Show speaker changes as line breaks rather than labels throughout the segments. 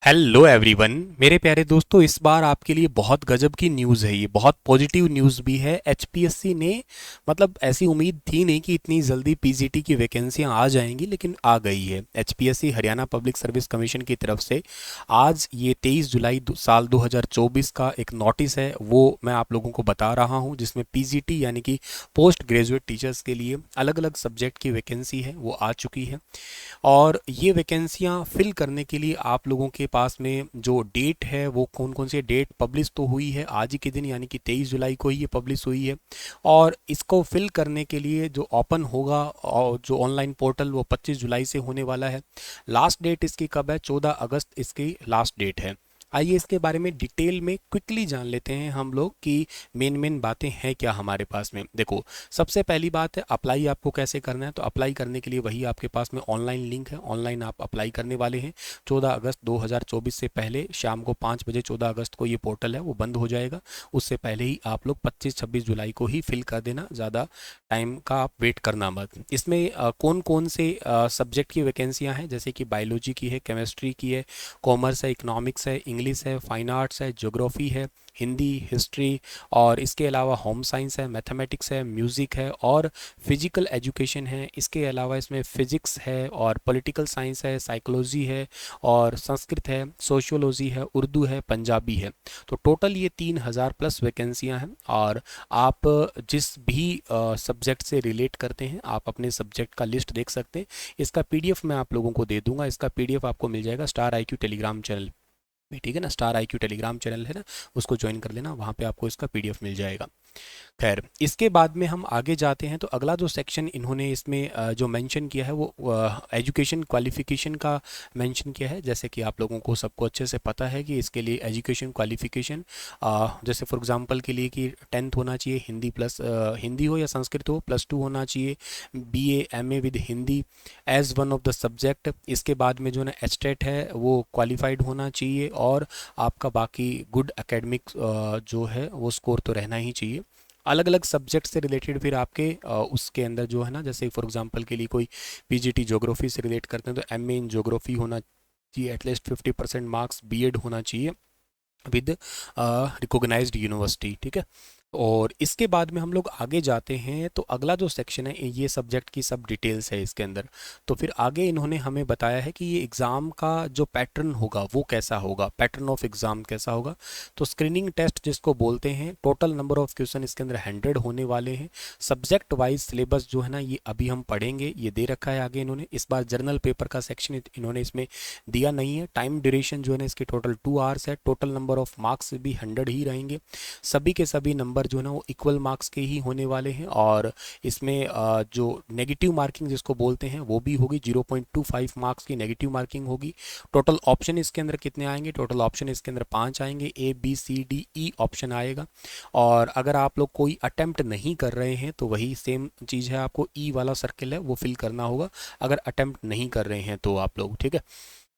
Hello everyone, मेरे प्यारे दोस्तों। इस बार आपके लिए बहुत गजब की न्यूज़ है। ये बहुत पॉजिटिव न्यूज़ भी है। एचपीएससी ने मतलब ऐसी उम्मीद थी नहीं कि इतनी जल्दी पीजीटी की वैकेंसियां आ जाएंगी, लेकिन आ गई है। HPSC Haryana public service commission की तरफ से आज ये 23 जुलाई साल 2024 का एक नोटिस है, वो मैं आप लोगों को बता रहा हूँ, जिसमें पीजीटी यानी कि पोस्ट ग्रेजुएट टीचर्स के लिए अलग अलग सब्जेक्ट की वैकेंसी है वो आ चुकी है। और ये वैकेंसियां फिल करने के लिए आप लोगों के पास में जो डेट है वो कौन कौन सी डेट पब्लिश तो हुई है आज ही के दिन, यानी कि 23 जुलाई को ही ये पब्लिश हुई है। और इसको फिल करने के लिए जो ओपन होगा और जो ऑनलाइन पोर्टल वो 25 जुलाई से होने वाला है। लास्ट डेट इसकी कब है? 14 अगस्त इसकी लास्ट डेट है। आइए इसके बारे में डिटेल में क्विकली जान लेते हैं हम लोग कि मेन मेन बातें हैं क्या हमारे पास में। देखो, सबसे पहली बात है अप्लाई आपको कैसे करना है। तो अप्लाई करने के लिए वही आपके पास में ऑनलाइन लिंक है, ऑनलाइन आप अप्लाई करने वाले हैं। 14 अगस्त 2024 से पहले शाम को 5 बजे 14 अगस्त को ये पोर्टल है वो बंद हो जाएगा। उससे पहले ही आप लोग 25-26 जुलाई को ही फिल कर देना, ज़्यादा टाइम का आप वेट करना मत। इसमें कौन कौन से सब्जेक्ट की वैकेंसियाँ हैं, जैसे कि बायोलॉजी की है, केमिस्ट्री की है, कॉमर्स है, इकोनॉमिक्स है, इंग्लिश है, फाइन आर्ट्स है, ज्योग्राफी है, हिंदी, हिस्ट्री, और इसके अलावा होम साइंस है, मैथमेटिक्स है, म्यूज़िक है और फिजिकल एजुकेशन है। इसके अलावा इसमें फिजिक्स है और पॉलिटिकल साइंस है, साइकोलॉजी है और संस्कृत है, सोशियोलॉजी है, उर्दू है, पंजाबी है। तो टोटल ये 3000 प्लस वैकेंसियां हैं। और आप जिस भी सब्जेक्ट से रिलेट करते हैं आप अपने सब्जेक्ट का लिस्ट देख सकते हैं। इसका पीडीएफ मैं आप लोगों को दे दूंगा। इसका पीडीएफ आपको मिल जाएगा स्टार आईक्यू टेलीग्राम चैनल पे, ठीक है ना। स्टार आईक्यू टेलीग्राम चैनल है ना, उसको ज्वाइन कर लेना, वहाँ पे आपको इसका पीडीएफ मिल जाएगा। खैर, इसके बाद में हम आगे जाते हैं। तो अगला जो सेक्शन इन्होंने इसमें जो मेंशन किया है वो एजुकेशन क्वालिफिकेशन का मेंशन किया है। जैसे कि आप लोगों को सबको अच्छे से पता है कि इसके लिए एजुकेशन क्वालिफिकेशन जैसे फॉर एग्जांपल के लिए कि 10th होना चाहिए, हिंदी प्लस हिंदी हो या संस्कृत हो, +2 होना चाहिए, BA MA with Hindi as one of the subject. इसके बाद में जो ना एचटेट है वो क्वालिफाइड होना चाहिए, और आपका बाकी गुड एकेडमिक जो है वो स्कोर तो रहना ही चाहिए। अलग अलग सब्जेक्ट से रिलेटेड फिर आपके उसके अंदर जो है ना, जैसे फॉर एग्जांपल के लिए कोई पीजीटी ज्योग्राफी से रिलेट करते हैं तो एमए इन ज्योग्राफी होना चाहिए, एटलीस्ट 50% मार्क्स, बीएड होना चाहिए विद रिकॉग्नाइज्ड यूनिवर्सिटी, ठीक है। और इसके बाद में हम लोग आगे जाते हैं। तो अगला जो सेक्शन है ये सब्जेक्ट की सब डिटेल्स है इसके अंदर। तो फिर आगे इन्होंने हमें बताया है कि ये एग्ज़ाम का जो पैटर्न होगा वो कैसा होगा, पैटर्न ऑफ एग्ज़ाम कैसा होगा। तो स्क्रीनिंग टेस्ट जिसको बोलते हैं, टोटल नंबर ऑफ क्वेश्चन इसके अंदर 100 होने वाले हैं। सब्जेक्ट वाइज सिलेबस जो है ना ये अभी हम पढ़ेंगे, ये दे रखा है आगे इन्होंने। इस बार जर्नल पेपर का सेक्शन इन्होंने इसमें दिया नहीं है। टाइम ड्यूरेशन जो है ना इसके टोटल 2 आवर्स है। टोटल नंबर ऑफ मार्क्स भी 100 ही रहेंगे। सभी के सभी नंबर जो है ना वो इक्वल मार्क्स के ही होने वाले हैं। और इसमें जो नेगेटिव मार्किंग जिसको बोलते हैं वो भी होगी, 0.25 मार्क्स की नेगेटिव मार्किंग होगी। टोटल ऑप्शन इसके अंदर कितने आएंगे? टोटल ऑप्शन इसके अंदर 5 आएंगे, A B C D E option आएगा। और अगर आप लोग कोई अटेम्प्ट नहीं कर रहे हैं तो वही सेम चीज़ है, आपको ई वाला सर्किल है वो फिल करना होगा अगर अटेम्प्ट नहीं कर रहे हैं तो आप लोग, ठीक है।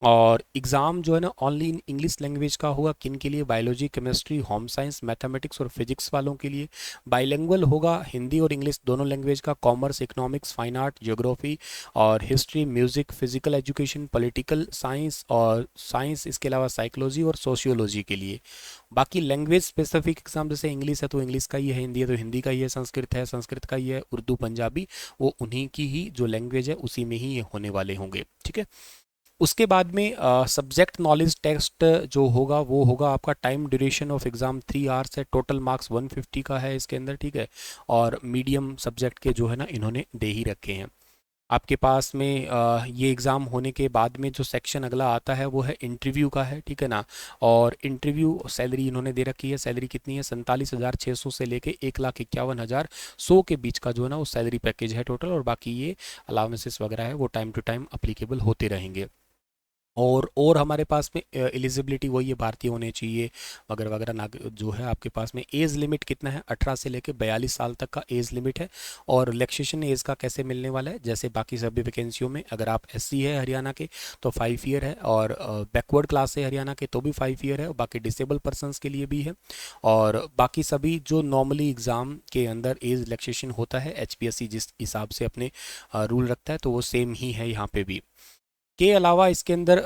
और एग्ज़ाम जो है ना ओनली इन इंग्लिश लैंग्वेज का होगा। किन के लिए? Biology, chemistry, home science, mathematics और फिजिक्स वालों के लिए। बाइलिंगुअल होगा, हिंदी और इंग्लिश दोनों लैंग्वेज का। Commerce, economics, fine art, geography और history, music, physical education, political science और साइंस, इसके अलावा साइकोलॉजी और सोशियोलॉजी के लिए। बाकी लैंग्वेज स्पेसिफिक एग्जाम जैसे इंग्लिश है तो इंग्लिश का ही है, हिंदी है तो हिंदी का ही है, संस्कृत है संस्कृत का ही है, उर्दू, पंजाबी, वो उन्हीं की ही जो लैंग्वेज है उसी में ही ये होने वाले होंगे, ठीक है। उसके बाद में सब्जेक्ट नॉलेज टेस्ट जो होगा वो होगा आपका। Time duration of exam 3 hours है। टोटल मार्क्स 150 का है इसके अंदर, ठीक है। और मीडियम सब्जेक्ट के जो है ना इन्होंने दे ही रखे हैं। आपके पास में ये एग्ज़ाम होने के बाद में जो सेक्शन अगला आता है वो है इंटरव्यू का है, ठीक है ना। और इंटरव्यू सैलरी इन्होंने दे रखी है। सैलरी कितनी है? 47,600 से लेके 1,51,100 के बीच का जो है ना वो सैलरी पैकेज है टोटल। और बाकी ये अलाउंसेस वगैरह है वो टाइम टू टाइम अप्लीकेबल होते रहेंगे। और हमारे पास में एलिजिबिलिटी वही है, भारतीय होने चाहिए वगैरह वगैरह। नाग जो है आपके पास में एज लिमिट कितना है? 18 से लेकर 42 साल तक का एज लिमिट है। और रिलैक्सेशन एज का कैसे मिलने वाला है? जैसे बाकी सभी वैकेंसियों में, अगर आप एससी है हरियाणा के तो 5 ईयर है, और बैकवर्ड क्लास है हरियाणा के तो भी 5 ईयर है, और बाकी डिसेबल पर्सनस के लिए भी है। और बाकी सभी जो नॉर्मली एग्ज़ाम के अंदर एज रिलैक्सेशन होता है, एचपीएससी जिस हिसाब से अपने रूल रखता है तो वो सेम ही है यहाँ पे भी। के अलावा इसके अंदर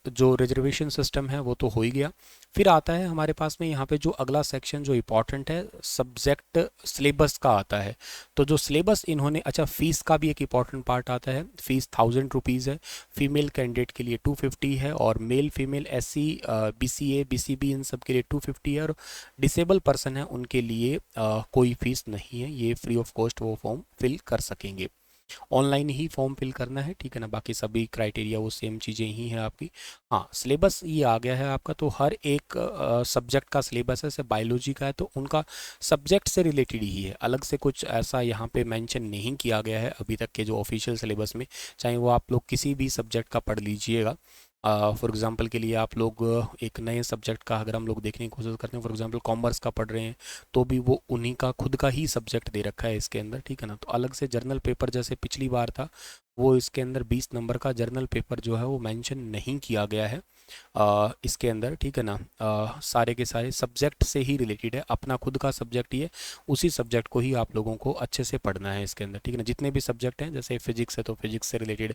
जो रिजर्वेशन सिस्टम है वो तो हो ही गया। फिर आता है हमारे पास में यहाँ पे जो अगला सेक्शन जो इम्पॉर्टेंट है, सब्जेक्ट सिलेबस का आता है। तो जो सिलेबस इन्होंने, अच्छा फ़ीस का भी एक इम्पॉर्टेंट पार्ट आता है। फ़ीस 1000 रुपीज़ है, फीमेल कैंडिडेट के लिए 250 है, और male female SC BCA BCB इन सब के लिए 250 है, और डिसेबल पर्सन है उनके लिए कोई फ़ीस नहीं है, ये फ्री ऑफ कॉस्ट वो फॉर्म फिल कर सकेंगे। ऑनलाइन ही फॉर्म फिल करना है, ठीक है ना, बाकी सभी क्राइटेरिया वो सेम चीज़ें ही हैं आपकी। हाँ, सिलेबस ये आ गया है आपका, तो हर एक सब्जेक्ट का सिलेबस है। जैसे बायोलॉजी का है तो उनका सब्जेक्ट से रिलेटेड ही है, अलग से कुछ ऐसा यहाँ पे मेंशन नहीं किया गया है अभी तक के जो ऑफिशियल सिलेबस में। चाहे वो आप लोग किसी भी सब्जेक्ट का पढ़ लीजिएगा, फॉर एग्जांपल के लिए आप लोग एक नए सब्जेक्ट का अगर हम लोग देखने की कोशिश करते हैं, फॉर एग्जांपल कॉमर्स का पढ़ रहे हैं, तो भी वो उन्हीं का खुद का ही सब्जेक्ट दे रखा है इसके अंदर, ठीक है ना। तो अलग से जर्नल पेपर जैसे पिछली बार था, वो इसके अंदर 20 नंबर का जर्नल पेपर जो है वो मेंशन नहीं किया गया है इसके अंदर, ठीक है ना। सारे के सारे सब्जेक्ट से ही रिलेटेड है, अपना खुद का सब्जेक्ट ही है, उसी सब्जेक्ट को ही आप लोगों को अच्छे से पढ़ना है इसके अंदर, ठीक है ना। जितने भी सब्जेक्ट हैं, जैसे फिजिक्स है तो फिजिक्स से रिलेटेड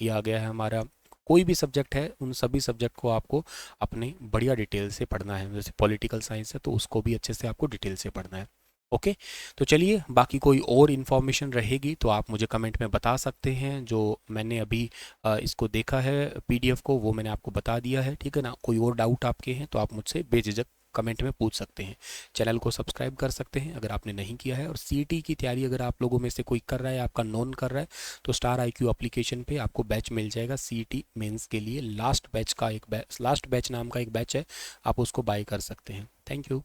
ये आ गया है हमारा, कोई भी सब्जेक्ट है उन सभी सब्जेक्ट को आपको अपने बढ़िया डिटेल से पढ़ना है। जैसे पॉलिटिकल साइंस है तो उसको भी अच्छे से आपको डिटेल से पढ़ना है। ओके, तो चलिए, बाकी कोई और इन्फॉर्मेशन रहेगी तो आप मुझे कमेंट में बता सकते हैं। जो मैंने अभी इसको देखा है PDF को, वो मैंने आपको बता दिया है, ठीक है ना। कोई और डाउट आपके हैं तो आप मुझसे बेझिझक कमेंट में पूछ सकते हैं। चैनल को सब्सक्राइब कर सकते हैं अगर आपने नहीं किया है, और CET की तैयारी अगर आप लोगों में से कोई कर रहा है, आपका नॉन कर रहा है, तो स्टार IQ एप्लीकेशन पे आपको बैच मिल जाएगा CET मेंस के लिए। लास्ट बैच नाम का एक बैच है, आप उसको बाय कर सकते हैं। Thank you.